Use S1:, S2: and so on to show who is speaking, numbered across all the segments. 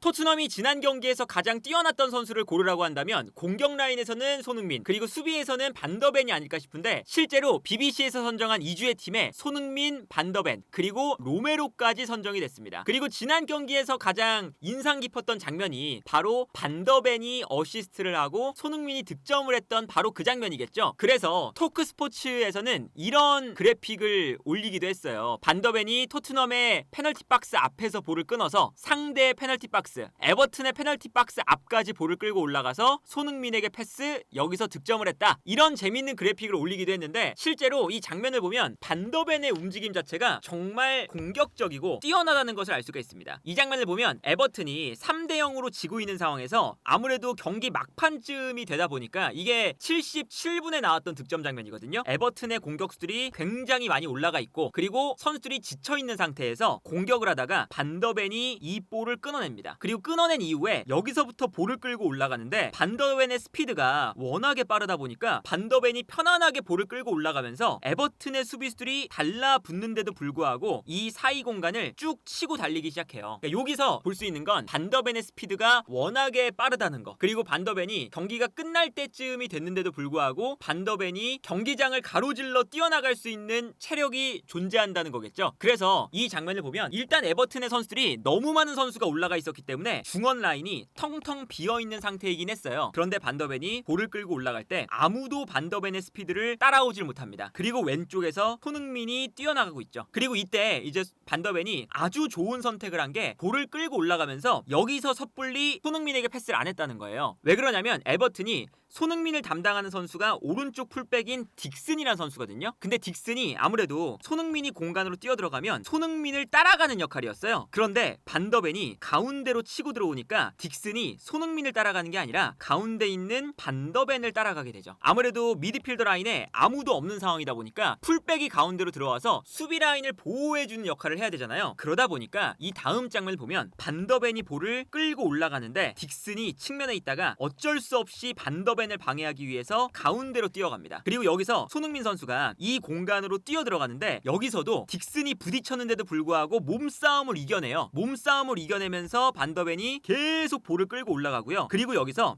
S1: 토트넘이 지난 경기에서 가장 뛰어났던 선수를 고르라고 한다면 공격 라인에서는 손흥민, 그리고 수비에서는 반더벤이 아닐까 싶은데, 실제로 BBC에서 선정한 2주의 팀에 손흥민, 반더벤, 그리고 로메로까지 선정이 됐습니다. 그리고 지난 경기에서 가장 인상 깊었던 장면이 바로 반더벤이 어시스트를 하고 손흥민이 득점을 했던 바로 그 장면이겠죠. 그래서 토크스포츠에서는 이런 그래픽을 올리기도 했어요. 반더벤이 토트넘의 페널티 박스 앞에서 볼을 끊어서 상대 페널티 박스, 에버튼의 페널티 박스 앞까지 볼을 끌고 올라가서 손흥민에게 패스, 여기서 득점을 했다, 이런 재밌는 그래픽을 올리기도 했는데, 실제로 이 장면을 보면 반더벤의 움직임 자체가 정말 공격적이고 뛰어나다는 것을 알 수가 있습니다. 이 장면을 보면 에버튼이 3대0으로 지고 있는 상황에서 아무래도 경기 막판쯤이 되다 보니까, 이게 77분에 나왔던 득점 장면이거든요. 에버튼의 공격수들이 굉장히 많이 올라가 있고, 그리고 선수들이 지쳐있는 상태에서 공격을 하다가 반더벤이 이 볼을 끊어냅니다. 그리고 끊어낸 이후에 여기서부터 볼을 끌고 올라가는데, 반더벤의 스피드가 워낙에 빠르다 보니까 반더벤이 편안하게 볼을 끌고 올라가면서 에버튼의 수비수들이 달라붙는데도 불구하고 이 사이 공간을 쭉 치고 달리기 시작해요. 그러니까 여기서 볼 수 있는 건 반더벤의 스피드가 워낙에 빠르다는 거, 그리고 반더벤이 경기가 끝날 때쯤이 됐는데도 불구하고 반더벤이 경기장을 가로질러 뛰어나갈 수 있는 체력이 존재한다는 거겠죠. 그래서 이 장면을 보면 일단 에버튼의 선수들이 너무 많은 선수가 올라가 있었기 때문에 중원 라인이 텅텅 비어있는 상태이긴 했어요. 그런데 반더벤이 볼을 끌고 올라갈 때 아무도 반더벤의 스피드를 따라오질 못합니다. 그리고 왼쪽에서 손흥민이 뛰어나가고 있죠. 그리고 이때 이제 반더벤이 아주 좋은 선택을 한 게, 볼을 끌고 올라가면서 여기서 섣불리 손흥민에게 패스를 안 했다는 거예요. 왜 그러냐면 에버튼이 손흥민을 담당하는 선수가 오른쪽 풀백인 딕슨이라는 선수거든요. 근데 딕슨이 아무래도 손흥민이 공간으로 뛰어들어가면 손흥민을 따라가는 역할이었어요. 그런데 반더벤이 가운데로 치고 들어오니까 딕슨이 손흥민을 따라가는 게 아니라 가운데 있는 반더벤을 따라가게 되죠. 아무래도 미드필더 라인에 아무도 없는 상황이다 보니까 풀백이 가운데로 들어와서 수비 라인을 보호해주는 역할을 해야 되잖아요. 그러다 보니까 이 다음 장면을 보면 반더벤이 볼을 끌고 올라가는데 딕슨이 측면에 있다가 어쩔 수 없이 반더벤을 방해하기 위해서 가운데로 뛰어갑니다. 그리고 여기서 손흥민 선수가 이 공간으로 뛰어 들어가는데, 여기서도 딕슨이 부딪혔는데도 불구하고 몸싸움을 이겨내요. 몸싸움을 이겨내면서 반더벤이 계속 볼을 끌고 올라가고요. 그리고 여기서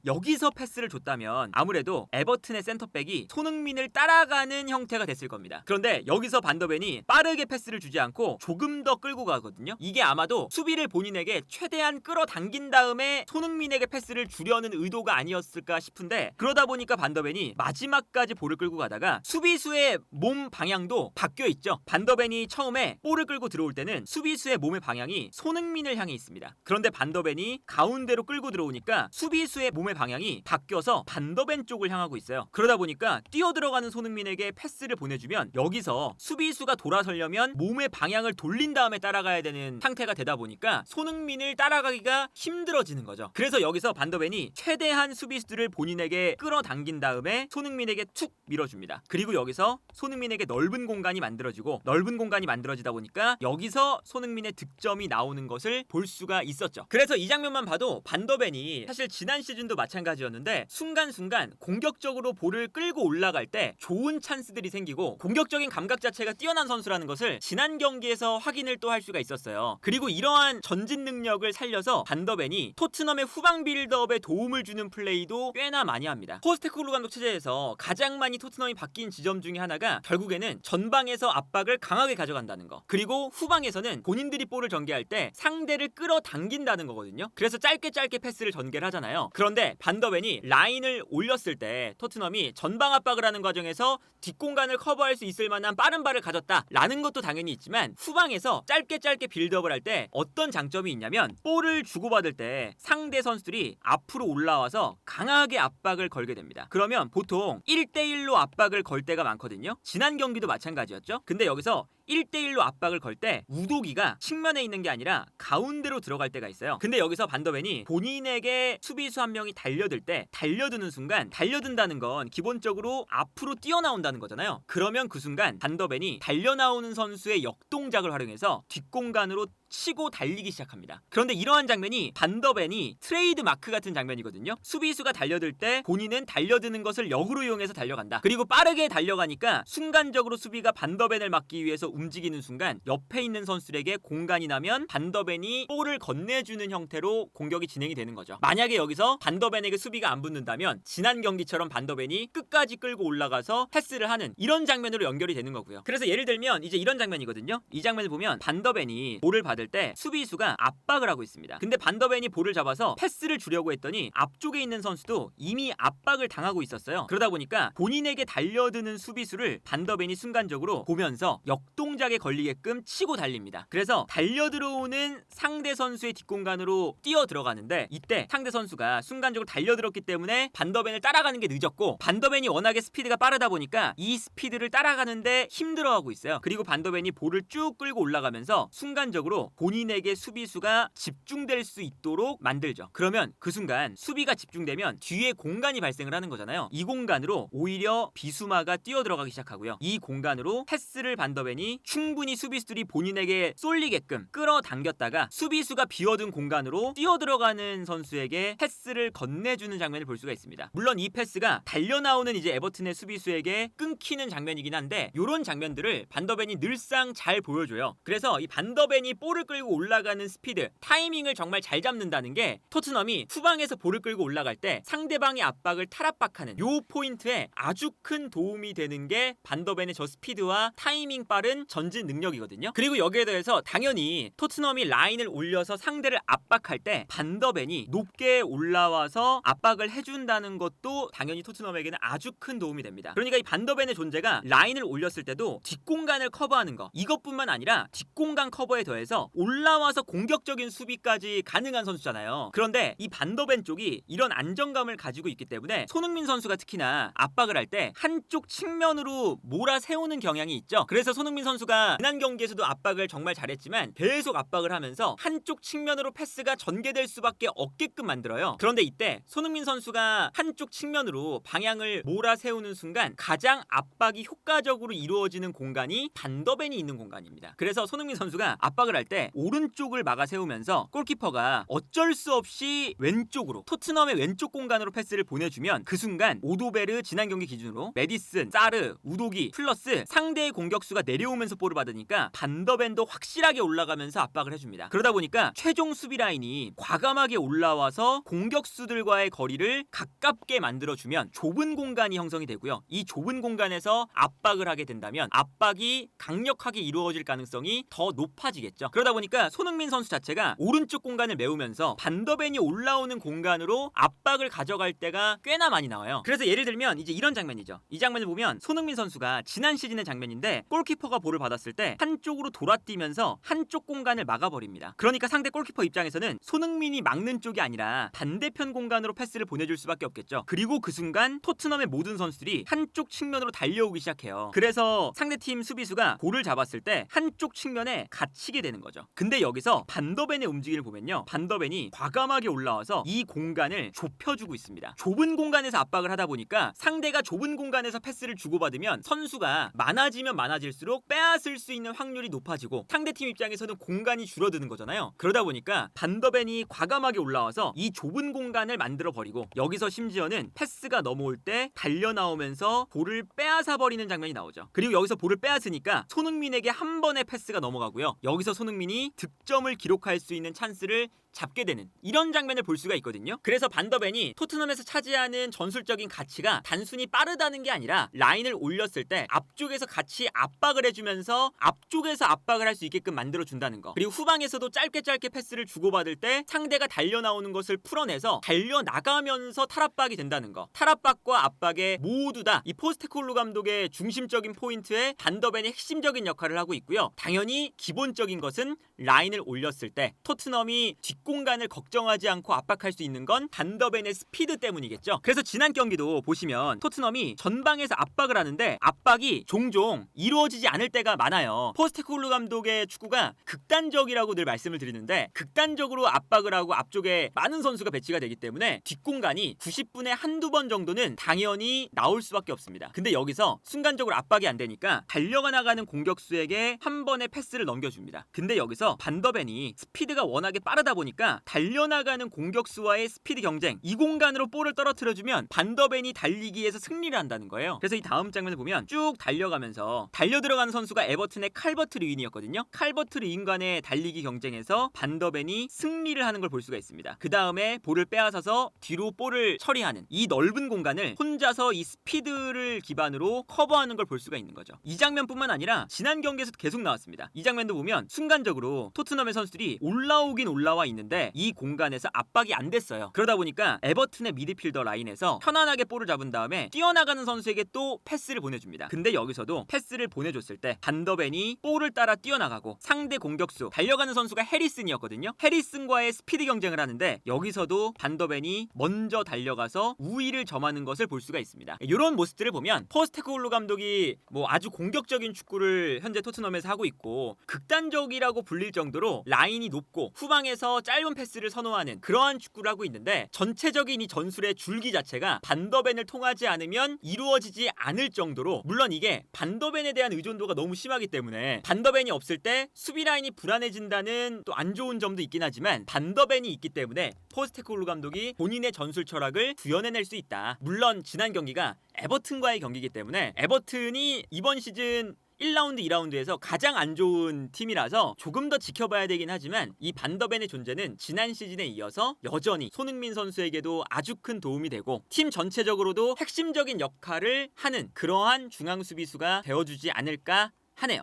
S1: 패스를 줬다면 아무래도 에버튼의 센터백이 손흥민을 따라가는 형태가 됐을 겁니다. 그런데 여기서 반더벤이 빠르게 패스를 주지 않고 조금 더 끌고 가거든요. 이게 아마도 수비를 본인에게 최대한 끌어당긴 다음에 손흥민에게 패스를 주려는 의도가 아니었을까 싶은데, 그러다 보니까 반더벤이 마지막까지 볼을 끌고 가다가 수비수의 몸 방향도 바뀌어 있죠. 반더벤이 처음에 볼을 끌고 들어올 때는 수비수의 몸의 방향이 손흥민을 향해 있습니다. 그런데 반더벤이 가운데로 끌고 들어오니까 수비수의 몸의 방향이 바뀌어서 반더벤 쪽을 향하고 있어요. 그러다 보니까 뛰어들어가는 손흥민에게 패스를 보내주면 여기서 수비수가 돌아서려면 몸의 방향을 돌린 다음에 따라가야 되는 상태가 되다 보니까 손흥민을 따라가기가 힘들어지는 거죠. 그래서 여기서 반더벤이 최대한 수비수들을 본인에게 끌어당긴 다음에 손흥민에게 툭 밀어줍니다. 그리고 여기서 손흥민에게 넓은 공간이 만들어지고, 넓은 공간이 만들어지다 보니까 여기서 손흥민의 득점이 나오는 것을 볼 수가 있었죠. 그래서 이 장면만 봐도 반더벤이 사실 지난 시즌도 마찬가지였는데 순간순간 공격적으로 볼을 끌고 올라갈 때 좋은 찬스들이 생기고 공격적인 감각 자체가 뛰어난 선수라는 것을 지난 경기에서 확인을 또 할 수가 있었어요. 그리고 이러한 전진 능력을 살려서 반더벤이 토트넘의 후방 빌드업에 도움을 주는 플레이도 꽤나 많이 합니다. 포스테코글루 감독 체제에서 가장 많이 토트넘이 바뀐 지점 중에 하나가 결국에는 전방에서 압박을 강하게 가져간다는 거, 그리고 후방에서는 본인들이 볼을 전개할 때 상대를 끌어당긴다는 거거든요. 그래서 짧게 패스를 전개를 하잖아요. 그런데 반더벤이 라인을 올렸을 때 토트넘이 전방 압박을 하는 과정에서 뒷공간을 커버할 수 있을 만한 빠른 발을 가졌다라는 것도 당연히 있지만, 후방에서 짧게 빌드업을 할 때 어떤 장점이 있냐면, 볼을 주고받을 때 상대 선수들이 앞으로 올라와서 강하게 압박을 걸게 됩니다. 그러면 보통 1대1로 압박을 걸 때가 많거든요. 지난 경기도 마찬가지였죠. 근데 여기서 1대1로 압박을 걸 때 우도기가 측면에 있는 게 아니라 가운데로 들어갈 때가 있어요. 근데 여기서 반더벤이 본인에게 수비수 한 명이 달려들 때, 달려드는 순간, 달려든다는 건 기본적으로 앞으로 뛰어나온다는 거잖아요. 그러면 그 순간 반더벤이 달려나오는 선수의 역동작을 활용해서 뒷공간으로 치고 달리기 시작합니다. 그런데 이러한 장면이 반더벤이 트레이드 마크 같은 장면이거든요. 수비수가 달려들 때 본인은 달려드는 것을 역으로 이용해서 달려간다. 그리고 빠르게 달려가니까 순간적으로 수비가 반더벤을 막기 위해서 움직이는 순간 옆에 있는 선수들에게 공간이 나면 반더벤이 볼을 건네주는 형태로 공격이 진행이 되는 거죠. 만약에 여기서 반더벤에게 수비가 안 붙는다면 지난 경기처럼 반더벤이 끝까지 끌고 올라가서 패스를 하는 이런 장면으로 연결이 되는 거고요. 그래서 예를 들면 이제 이런 장면이거든요. 이 장면을 보면 반더벤이 볼을 받을 때 수비수가 압박을 하고 있습니다. 근데 반더벤이 볼을 잡아서 패스를 주려고 했더니 앞쪽에 있는 선수도 이미 압박을 당하고 있었어요. 그러다 보니까 본인에게 달려드는 수비수를 반더벤이 순간적으로 보면서 역동작에 걸리게끔 치고 달립니다. 그래서 달려들어오는 상대 선수의 뒷공간으로 뛰어 들어가는데 이때 상대 선수가 순간적으로 달려들었기 때문에 반더벤을 따라가는 게 늦었고 반더벤이 워낙에 스피드가 빠르다 보니까 이 스피드를 따라가는데 힘들어하고 있어요. 그리고 반더벤이 볼을 쭉 끌고 올라가면서 순간적으로 본인에게 수비수가 집중될 수 있도록 만들죠. 그러면 그 순간 수비가 집중되면 뒤에 공간이 발생을 하는 거잖아요. 이 공간으로 오히려 비수마가 뛰어 들어가기 시작하고요. 이 공간으로 패스를 반더벤이 충분히 수비수들이 본인에게 쏠리게끔 끌어당겼다가 수비수가 비워둔 공간으로 뛰어 들어가는 선수에게 패스를 건네주는 장면을 볼 수가 있습니다. 물론 이 패스가 달려나오는 이제 에버튼의 수비수에게 끊기는 장면이긴 한데 이런 장면들을 반더벤이 늘상 잘 보여줘요. 그래서 이 반더벤이 볼을 끌고 올라가는 스피드, 타이밍을 정말 잘 잡는다는 게 토트넘이 후방에서 볼을 끌고 올라갈 때 상대방의 압박을 탈압박하는 요 포인트에 아주 큰 도움이 되는 게 반더벤의 저 스피드와 타이밍 빠른 전진 능력이거든요. 그리고 여기에 대해서 당연히 토트넘이 라인을 올려서 상대를 압박할 때 반더벤이 높게 올라와서 압박을 해준다는 것도 당연히 토트넘에게는 아주 큰 도움이 됩니다. 그러니까 이 반더벤의 존재가 라인을 올렸을 때도 뒷공간을 커버하는 거, 이것뿐만 아니라 뒷공간 커버에 더해서 올라와서 공격적인 수비까지 가능한 선수잖아요. 그런데 이 반더벤 쪽이 이런 안정감을 가지고 있기 때문에 손흥민 선수가 특히나 압박을 할 때 한쪽 측면으로 몰아세우는 경향이 있죠. 그래서 손흥민 선수가 지난 경기에서도 압박을 정말 잘했지만 계속 압박을 하면서 한쪽 측면으로 패스가 전개될 수밖에 없게끔 만들어요. 그런데 이때 손흥민 선수가 한쪽 측면으로 방향을 몰아세우는 순간 가장 압박이 효과적으로 이루어지는 공간이 반더벤이 있는 공간입니다. 그래서 손흥민 선수가 압박을 할 때 오른쪽을 막아 세우면서 골키퍼가 어쩔 수 없이 왼쪽으로 토트넘의 왼쪽 공간으로 패스를 보내주면 그 순간 오도베르 지난 경기 기준으로 메디슨, 사르, 우도기 플러스 상대의 공격수가 내려오면서 볼을 받으니까 반더벤도 확실하게 올라가면서 압박을 해줍니다. 그러다 보니까 최종 수비 라인이 과감하게 올라와서 공격수들과의 거리를 가깝게 만들어주면 좁은 공간이 형성이 되고요. 이 좁은 공간에서 압박을 하게 된다면 압박이 강력하게 이루어질 가능성이 더 높아지겠죠. 그러다 보니까 손흥민 선수 자체가 오른쪽 공간을 메우면서 반더벤이 올라오는 공간으로 압박을 가져갈 때가 꽤나 많이 나와요. 그래서 예를 들면 이제 이런 장면이죠. 이 장면을 보면 손흥민 선수가 지난 시즌의 장면인데 골키퍼가 볼을 받았을 때 한쪽으로 돌아뛰면서 한쪽 공간을 막아버립니다. 그러니까 상대 골키퍼 입장에서는 손흥민이 막는 쪽이 아니라 반대편 공간으로 패스를 보내줄 수밖에 없겠죠. 그리고 그 순간 토트넘의 모든 선수들이 한쪽 측면으로 달려오기 시작해요. 그래서 상대팀 수비수가 볼을 잡았을 때 한쪽 측면에 갇히게 되는 거죠. 근데 여기서 반더벤의 움직임을 보면요, 반더벤이 과감하게 올라와서 이 공간을 좁혀주고 있습니다. 좁은 공간에서 압박을 하다 보니까 상대가 좁은 공간에서 패스를 주고받으면 선수가 많아지면 많아질수록 빼앗을 수 있는 확률이 높아지고 상대팀 입장에서는 공간이 줄어드는 거잖아요. 그러다 보니까 반더벤이 과감하게 올라와서 이 좁은 공간을 만들어 버리고 여기서 심지어는 패스가 넘어올 때 달려 나오면서 볼을 빼앗아 버리는 장면이 나오죠. 그리고 여기서 볼을 빼앗으니까 손흥민에게 한 번의 패스가 넘어가고요. 여기서 손흥민이 득점을 기록할 수 있는 찬스를 잡게 되는 이런 장면을 볼 수가 있거든요. 그래서 반더벤이 토트넘에서 차지하는 전술적인 가치가 단순히 빠르다는 게 아니라 라인을 올렸을 때 앞쪽에서 같이 압박을 해주면서 앞쪽에서 압박을 할 수 있게끔 만들어준다는 거, 그리고 후방에서도 짧게 패스를 주고받을 때 상대가 달려나오는 것을 풀어내서 달려나가면서 탈압박이 된다는 거, 탈압박과 압박에 모두 다 이 포스테코글루 감독의 중심적인 포인트에 반더벤이 핵심적인 역할을 하고 있고요. 당연히 기본적인 것은 라인을 올렸을 때 토트넘이 뒷공간을 걱정하지 않고 압박할 수 있는 건 반더벤의 스피드 때문이겠죠. 그래서 지난 경기도 보시면 토트넘이 전방에서 압박을 하는데 압박이 종종 이루어지지 않을 때가 많아요. 포스테코글루 감독의 축구가 극단적이라고 늘 말씀을 드리는데 극단적으로 압박을 하고 앞쪽에 많은 선수가 배치가 되기 때문에 뒷공간이 90분에 한두 번 정도는 당연히 나올 수밖에 없습니다. 근데 여기서 순간적으로 압박이 안 되니까 달려가 나가는 공격수에게 한 번의 패스를 넘겨줍니다. 근데 여기서 반더벤이 스피드가 워낙에 빠르다 보니까 보니까 달려나가는 공격수와의 스피드 경쟁, 이 공간으로 볼을 떨어뜨려주면 반더벤이 달리기에서 승리를 한다는 거예요. 그래서 이 다음 장면을 보면 쭉 달려가면서 달려 들어가는 선수가 에버튼의 칼버트 르윈이었거든요. 칼버트 르윈 간의 달리기 경쟁에서 반더벤이 승리를 하는 걸 볼 수가 있습니다. 그 다음에 볼을 빼앗아서 뒤로 볼을 처리하는 이 넓은 공간을 혼자서 이 스피드를 기반으로 커버하는 걸 볼 수가 있는 거죠. 이 장면뿐만 아니라 지난 경기에서도 계속 나왔습니다. 이 장면도 보면 순간적으로 토트넘의 선수들이 올라오긴 올라와 있는데 이 공간에서 압박이 안 됐어요. 그러다 보니까 에버튼의 미드필더 라인에서 편안하게 볼을 잡은 다음에 뛰어나가는 선수에게 또 패스를 보내줍니다. 근데 여기서도 패스를 보내줬을 때 반더벤이 볼을 따라 뛰어나가고 상대 공격수 달려가는 선수가 해리슨이었거든요. 해리슨과의 스피드 경쟁을 하는데 여기서도 반더벤이 먼저 달려가서 우위를 점하는 것을 볼 수가 있습니다. 이런 모습들을 보면 포스테코글루 감독이 아주 공격적인 축구를 현재 토트넘에서 하고 있고 극단적이라고 불릴 정도로 라인이 높고 후방에서 짧은 패스를 선호하는 그러한 축구를 하고 있는데 전체적인 이 전술의 줄기 자체가 반더벤을 통하지 않으면 이루어지지 않을 정도로, 물론 이게 반더벤에 대한 의존도가 너무 심하기 때문에 반더벤이 없을 때 수비 라인이 불안해진다는 또 안 좋은 점도 있긴 하지만 반더벤이 있기 때문에 포스테코글루 감독이 본인의 전술 철학을 구현해낼 수 있다. 물론 지난 경기가 에버튼과의 경기이기 때문에 에버튼이 이번 시즌 1라운드, 2라운드에서 가장 안 좋은 팀이라서 조금 더 지켜봐야 되긴 하지만 이 반더벤의 존재는 지난 시즌에 이어서 여전히 손흥민 선수에게도 아주 큰 도움이 되고 팀 전체적으로도 핵심적인 역할을 하는 그러한 중앙 수비수가 되어주지 않을까 하네요.